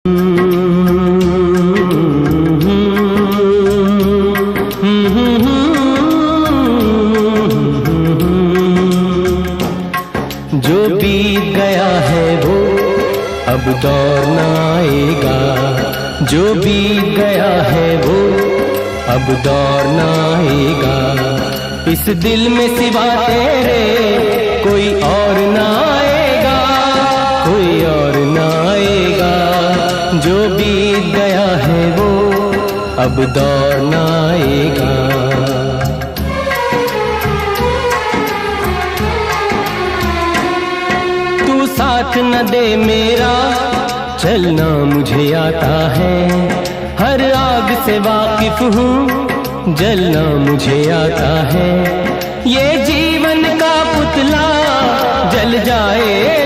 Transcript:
जो बीत गया है वो अब दौर न आएगा, जो बीत गया है वो अब दौर न आएगा। इस दिल में सिवा तेरे कोई और न आएगा, कोई और न आएगा। जो बीत गया है वो अब दौर न आएगा। तू साथ न दे मेरा चलना मुझे आता है, हर आग से वाकिफ हूँ जलना मुझे आता है। ये जीवन का पुतला जल जाए